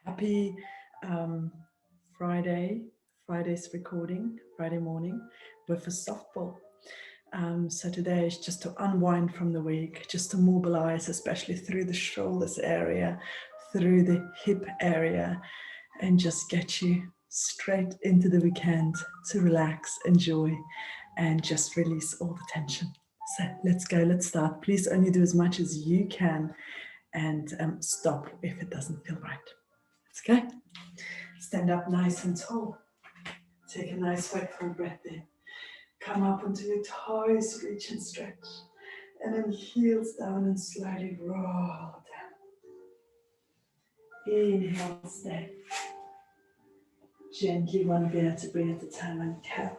Happy Friday's recording, Friday morning with a softball. So today is just to unwind from the week, just to mobilize, especially through the shoulders area, through the hip area, and just get you straight into the weekend to relax, enjoy, and just release all the tension. So let's go, let's start. Please only do as much as you can and stop if it doesn't feel right. Let's go. Stand up nice and tall. Take a nice wide full breath in. Come up onto your toes, reach and stretch. And then heels down and slowly roll down. Inhale, stay. Gently one vertebrae at a time and count.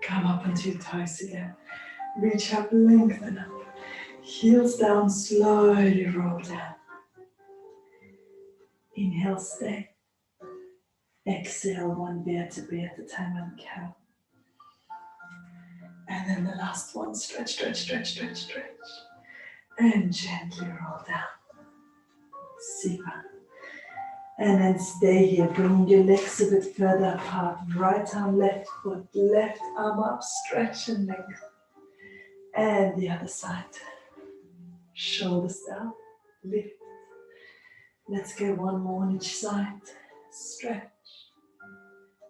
Come up onto your toes again. Reach up, lengthen up. Heels down, slowly roll down. Inhale, stay. Exhale, one vertebrae at a time and count. And then the last one, stretch, stretch, stretch, stretch, stretch. And gently roll down. Super. And then stay here, bring your legs a bit further apart. Right arm, left foot, left arm up, stretch and lengthen. And the other side. Shoulders down, lift. Let's go one more on each side. Stretch.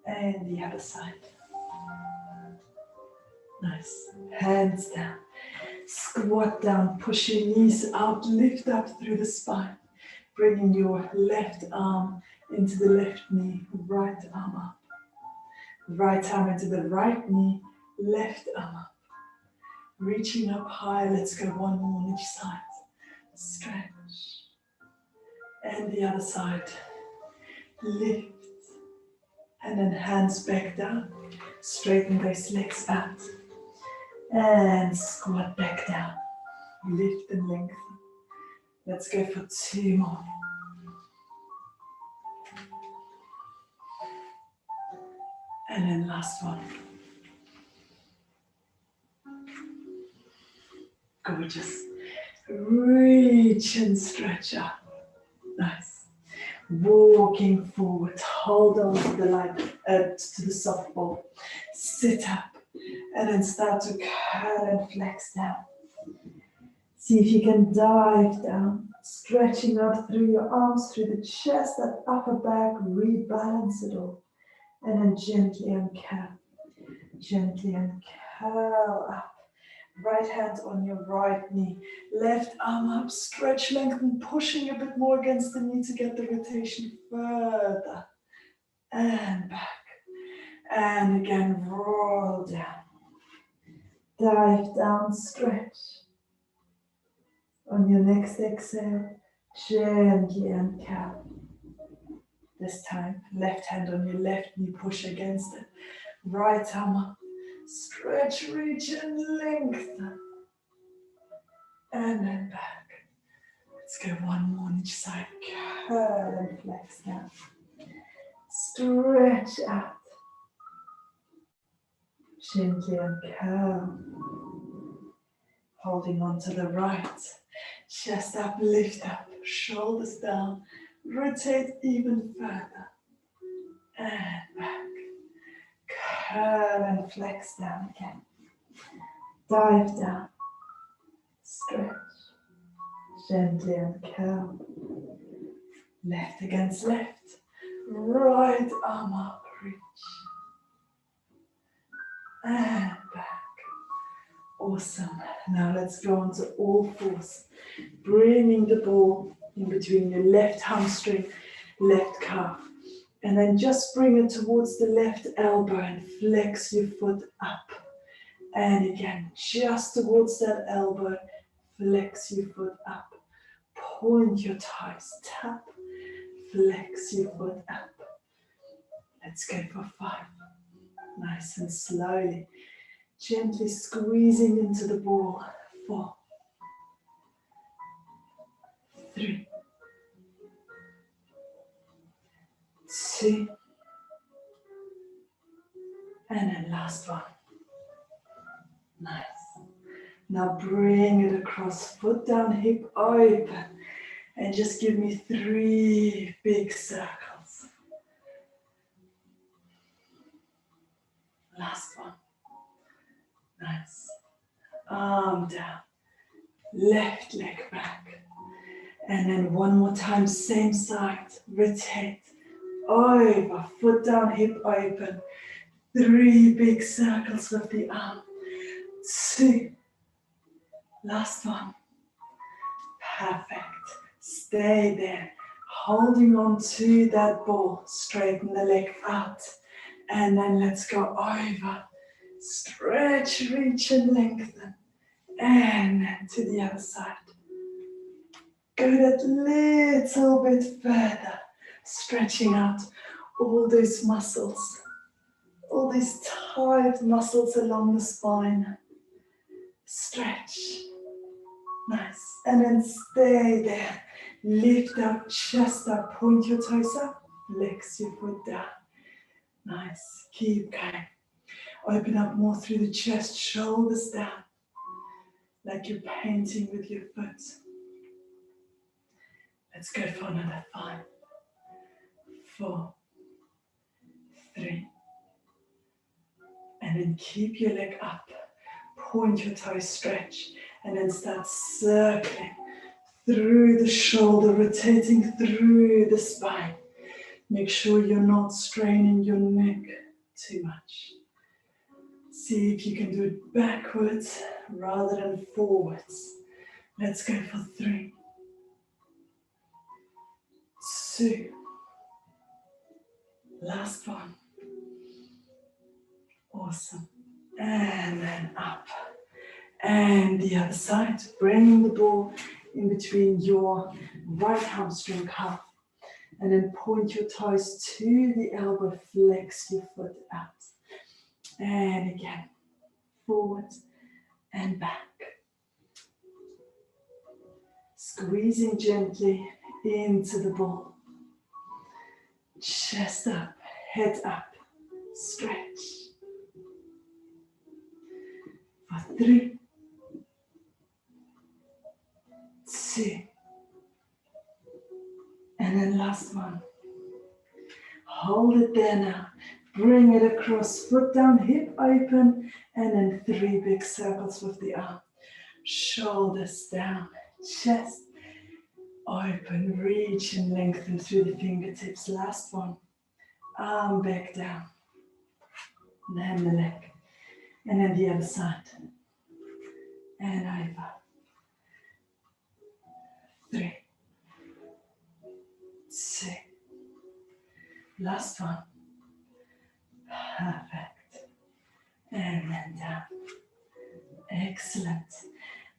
And the other side. Nice. Hands down. Squat down, push your knees out, lift up through the spine. Bringing your left arm into the left knee, right arm up. Right arm into the right knee, left arm up. Reaching up high, let's go one more on each side. Stretch. And the other side. Lift. And then hands back down. Straighten those legs out. And squat back down. Lift and lengthen. Let's go for two more. And then last one. Gorgeous. Reach and stretch up. Nice. Walking forward. Hold on to the line, to the softball. Sit up. And then start to curl and flex down. See if you can dive down, stretching out through your arms, through the chest, that upper back, rebalance it all. And then gently uncurl. Gently uncurl up. Right hand on your right knee. Left arm up, stretch, lengthen, pushing a bit more against the knee to get the rotation further. And back. And again, roll down. Dive down, stretch. On your next exhale, gently uncurl. This time, left hand on your left knee, push against it. Right arm up, stretch, reach and lengthen. And then back. Let's go one more on each side. Curl and flex down. Stretch out. Gently uncurl. Holding on to the right. Chest up, lift up, shoulders down. Rotate even further. And back. Curl and flex down again. Dive down. Stretch. Gently uncurl. Left against left. Right arm up, reach. And back. Awesome. Now let's go on to all fours. Bringing the ball in between your left hamstring, left calf. And then just bring it towards the left elbow and flex your foot up. And again, just towards that elbow, flex your foot up. Point your toes, tap, flex your foot up. Let's go for 5. Nice and slowly. Gently squeezing into the ball. 4, 3, 2, and then last one. Nice. Now bring it across, foot down, hip open, And just give me 3 big circles. Last one. Nice. Arm down. Left leg back. And then one more time, same side. Rotate. Over. Foot down, hip open. 3 big circles with the arm. 2. Last one. Perfect. Stay there. Holding on to that ball. Straighten the leg out. And then let's go over. Stretch, reach and lengthen. And then to the other side. Go that little bit further. Stretching out all those muscles. All these tight muscles along the spine. Stretch. Nice. And then stay there. Lift up, chest up, point your toes up, flex your foot down. Nice. Keep going. Open up more through the chest, shoulders down. Like you're painting with your foot. Let's go for another 5, 4, 3. And then keep your leg up. Point your toes, stretch. And then start circling through the shoulder, rotating through the spine. Make sure you're not straining your neck too much. See if you can do it backwards rather than forwards. Let's go for 3, 2. Last one. Awesome. And then up. And the other side, bring the ball in between your right hamstring cuff. And then point your toes to the elbow, flex your foot out. And again, forward and back. Squeezing gently into the ball. Chest up, head up, stretch. For 3, 2. And then last one. Hold it there now. Bring it across, foot down, hip open, and then 3 big circles with the arm. Shoulders down, chest open, reach and lengthen through the fingertips. Last one. Arm back down. Then the leg. And then the other side. And over. 3, 2. Last one. Perfect. And then down. Excellent.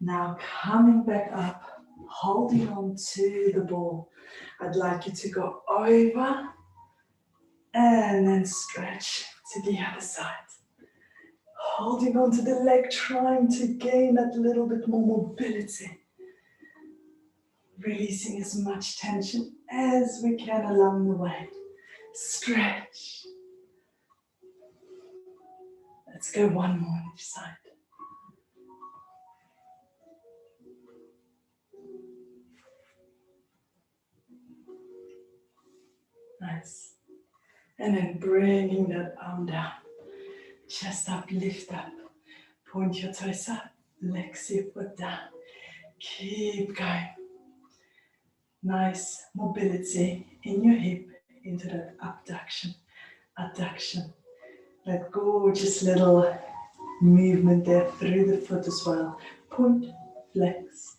Now coming back up, holding on to the ball. I'd like you to go over and then stretch to the other side. Holding on to the leg, trying to gain that little bit more mobility. Releasing as much tension as we can along the way. Stretch. Let's go one more on each side. Nice. And then bringing that arm down. Chest up, lift up. Point your toes up. Flex your foot down. Keep going. Nice mobility in your hip into that abduction, adduction. That gorgeous little movement there through the foot as well. Point, flex.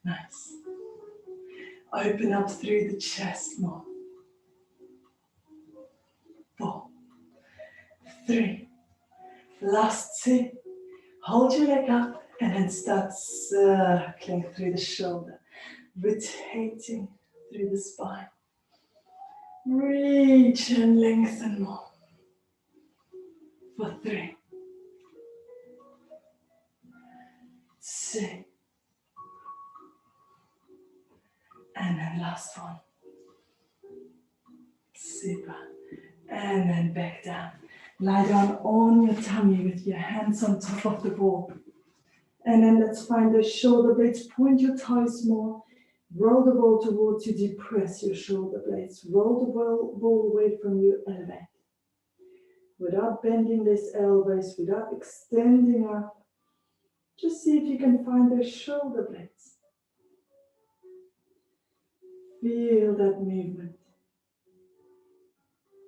Nice. Open up through the chest more. 4, 3. Last 2. Hold your leg up and then start circling through the shoulder. Rotating through the spine. Reach and lengthen more. For 3, 2. And then last one. Super. And then back down. Lie down on your tummy with your hands on top of the ball. And then let's find those shoulder blades. Point your toes more Roll the ball towards you, depress your shoulder blades. Roll the ball away from you, elevate. Without bending these elbows, without extending up, just see if you can find those shoulder blades. Feel that movement.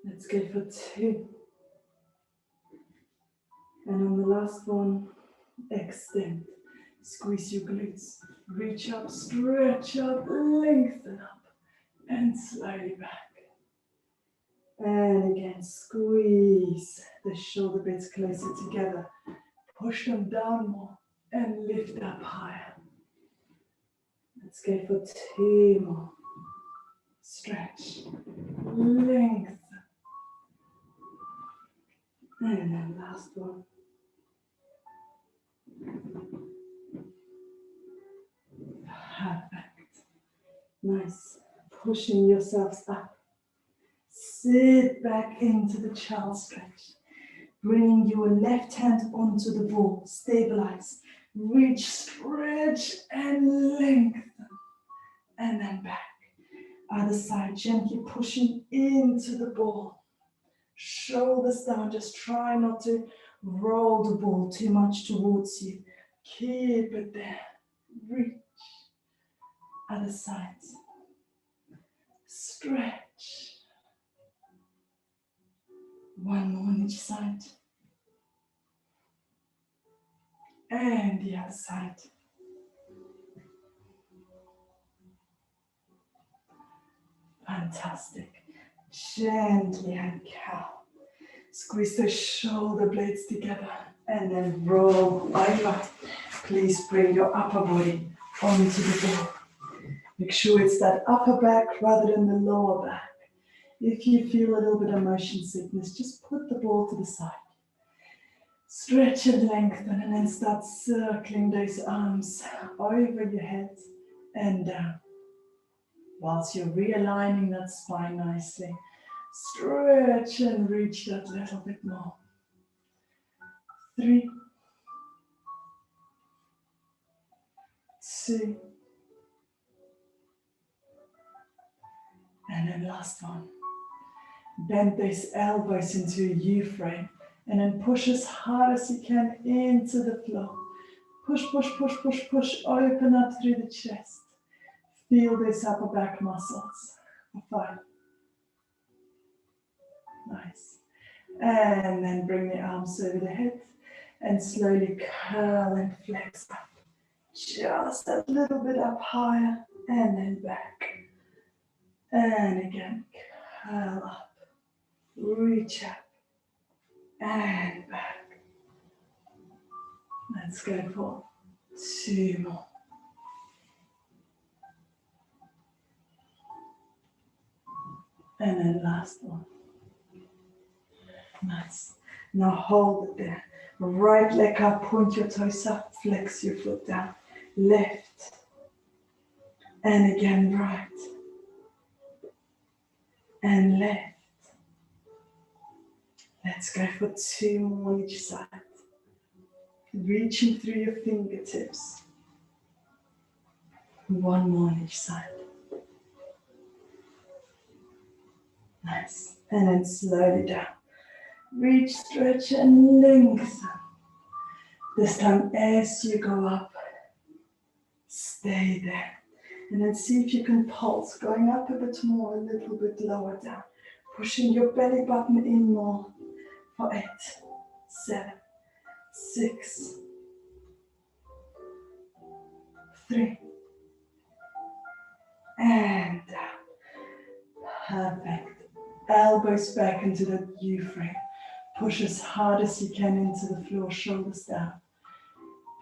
Let's go for 2. And on the last one, extend. Squeeze your glutes. Reach up, stretch up, lengthen up, and slowly back. And again, squeeze the shoulder blades closer together. Push them down more and lift up higher. Let's go for 2 more. Stretch, lengthen. And then last one. Perfect. Nice. Pushing yourselves up. Sit back into the child's stretch. Bringing your left hand onto the ball. Stabilize. Reach, stretch, and lengthen. And then back. Other side, gently pushing into the ball. Shoulders down. Just try not to roll the ball too much towards you. Keep it there. Reach. Other side. Stretch. One more on each side. And the other side. Fantastic. Gently and cow. Squeeze the shoulder blades together and then roll over. Please bring your upper body onto the ball. Make sure it's that upper back rather than the lower back. If you feel a little bit of motion sickness, just put the ball to the side. Stretch and lengthen and then start circling those arms over your head and down. Whilst you're realigning that spine nicely, stretch and reach that little bit more. 3, 2, and then last one. Bend those elbows into a U-frame and then push as hard as you can into the floor. Push, push, push, push, push. Open up through the chest. Feel these upper back muscles. 5. Nice. And then bring the arms over the head and slowly curl and flex up. Just a little bit up higher and then back. And again, curl up. Reach up and back. Let's go for 2 more. And then last one. Nice. Now hold it there. Right leg up, point your toes up, flex your foot down. Left. And again, right. And left. Let's go for 2 more on each side. Reaching through your fingertips. 1 more on each side. Nice. And then slowly down. Reach, stretch, and lengthen. This time as you go up, stay there. And then see if you can pulse, going up a bit more, a little bit lower down. Pushing your belly button in more for 8, 7, 6, 3, and down. Perfect. Elbows back into the U-frame. Push as hard as you can into the floor, shoulders down.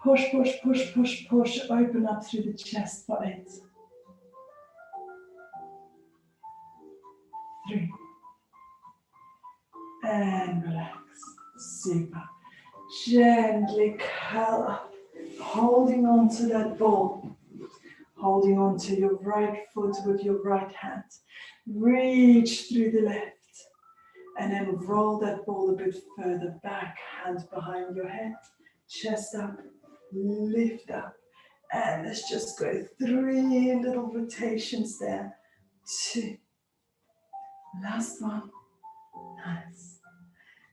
Push, push, push, push, push. Open up through the chest for 8, 3, and relax. Super. Gently curl up, holding on to that ball. Holding on to your right foot with your right hand. Reach through the left. And then roll that ball a bit further back, hand behind your head. Chest up, lift up, And let's just go 3 little rotations there. 2. Last one. Nice.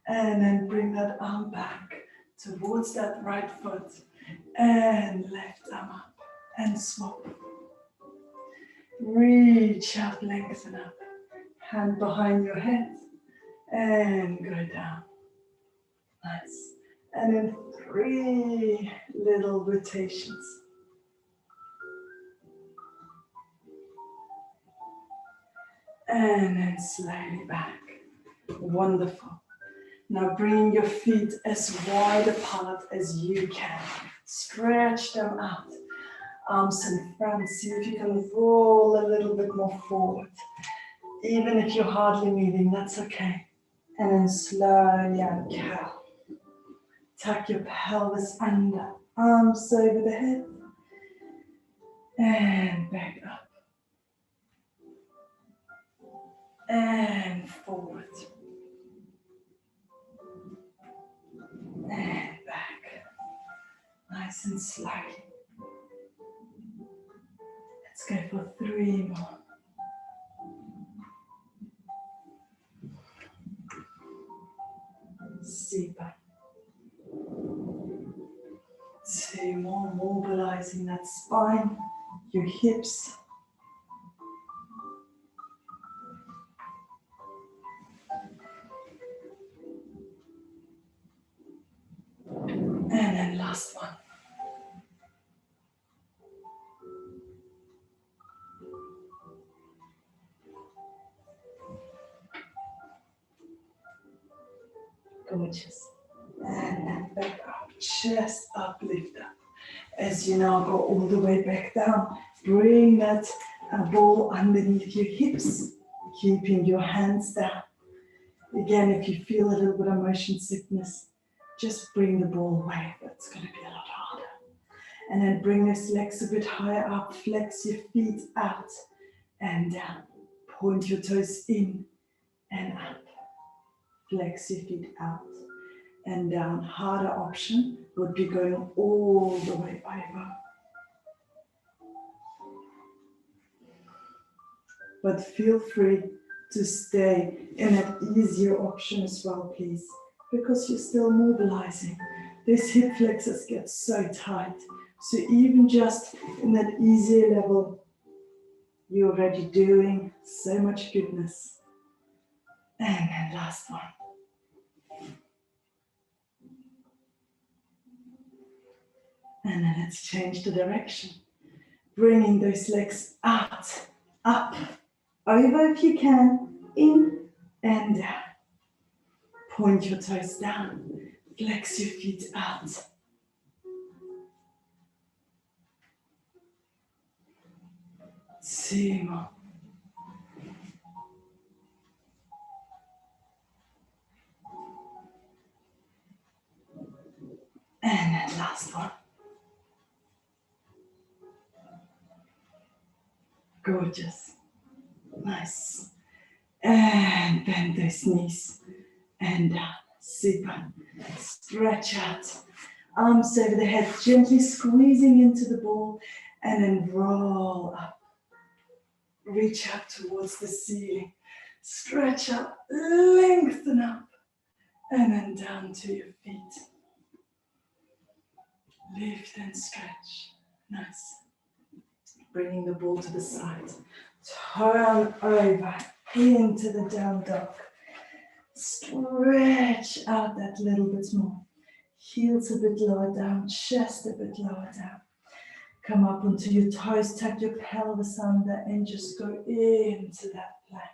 And then bring that arm back towards that right foot. And left arm up. And swap. Reach up, lengthen up. Hand behind your head. And go down. Nice. And then 3 little rotations. And then slowly back. Wonderful. Now bring your feet as wide apart as you can. Stretch them out. Arms in front. See if you can roll a little bit more forward. Even if you're hardly moving, that's okay. And then slowly and curl. Tuck your pelvis under. Arms over the head. And back up. And forward. And back. Nice and slowly. Let's go for 3 more. Super. 2 more, mobilizing that spine, your hips. And then last one. Gorgeous. And then back up, chest up, lift up. As you now go all the way back down, bring that ball underneath your hips, keeping your hands down. Again, if you feel a little bit of motion sickness, just bring the ball away. That's going to be a lot harder. And then bring those legs a bit higher up, flex your feet out and down. Point your toes in and up. Flex your feet out and down. Harder option would be going all the way over. But feel free to stay in that easier option as well, please, because you're still mobilizing. This hip flexors get so tight. So even just in that easier level, you're already doing so much goodness. And then last one. And then let's change the direction. Bringing those legs out, up, over if you can, in and down. Point your toes down, flex your feet out. Two more. And then last one. Gorgeous. Nice. And bend those knees and down. Super. Stretch out. Arms over the head, gently squeezing into the ball and then roll up. Reach up towards the ceiling. Stretch up, lengthen up, and then down to your feet. Lift and stretch. Nice. Bringing the ball to the side. Turn over into the down dog. Stretch out that little bit more. Heels a bit lower down, chest a bit lower down. Come up onto your toes, tuck your pelvis under and just go into that plank.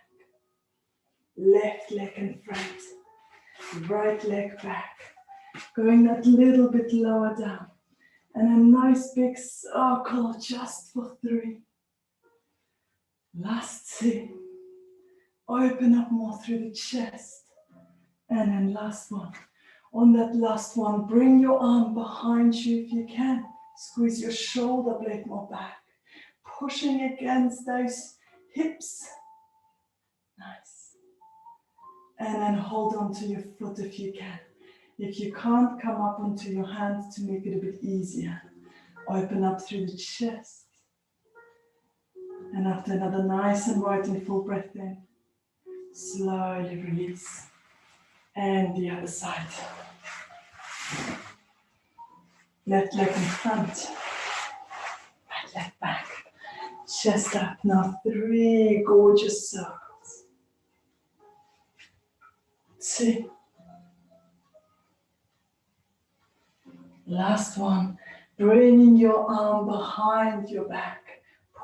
Left leg in front, right leg back. Going that little bit lower down. And a nice big circle just for 3. Last 2. Open up more through the chest. And then last one. On that last one, bring your arm behind you if you can. Squeeze your shoulder blade more back. Pushing against those hips. Nice. And then hold on to your foot if you can. If you can't, come up onto your hands to make it a bit easier. Open up through the chest. And after another nice and wide and full breath in, slowly release. And the other side. Left leg in front. Right leg back. Chest up. Now 3 gorgeous circles. 2. Last one. Bringing your arm behind your back.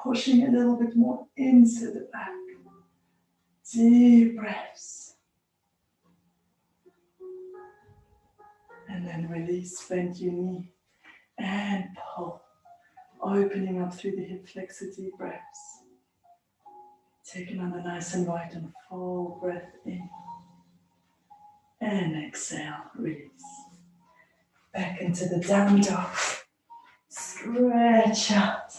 Pushing a little bit more into the back. Deep breaths. And then release, bend your knee and pull. Opening up through the hip flexor, deep breaths. Take another nice and wide and full breath in. And exhale, release. Back into the down dog. Stretch out.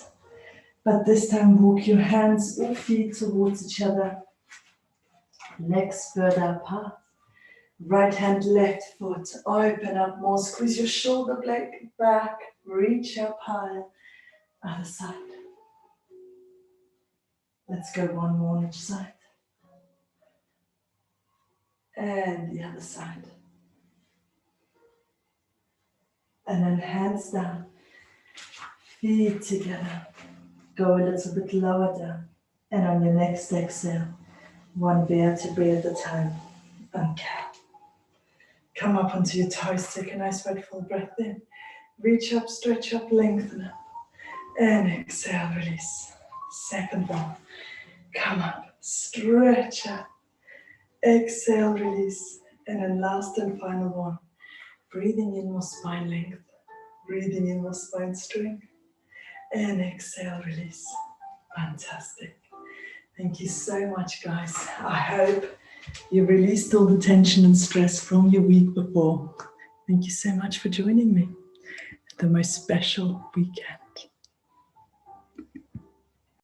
But this time walk your hands or feet towards each other. Legs further apart. Right hand, left foot. Open up more. Squeeze your shoulder blade back. Reach up higher. Other side. Let's go one more on each side. And the other side. And then hands down. Feet together. Go a little bit lower down. And on your next exhale, one vertebrae at a time. Uncap. Come up onto your toes. Take a nice wide full breath in. Reach up, stretch up, lengthen up. And exhale, release. Second one. Come up, stretch up. Exhale, release. And then last and final one. Breathing in more spine length. Breathing in more spine strength. And exhale, release. Fantastic. Thank you so much, guys. I hope you released all the tension and stress from your week before. Thank you so much for joining me. The most special weekend.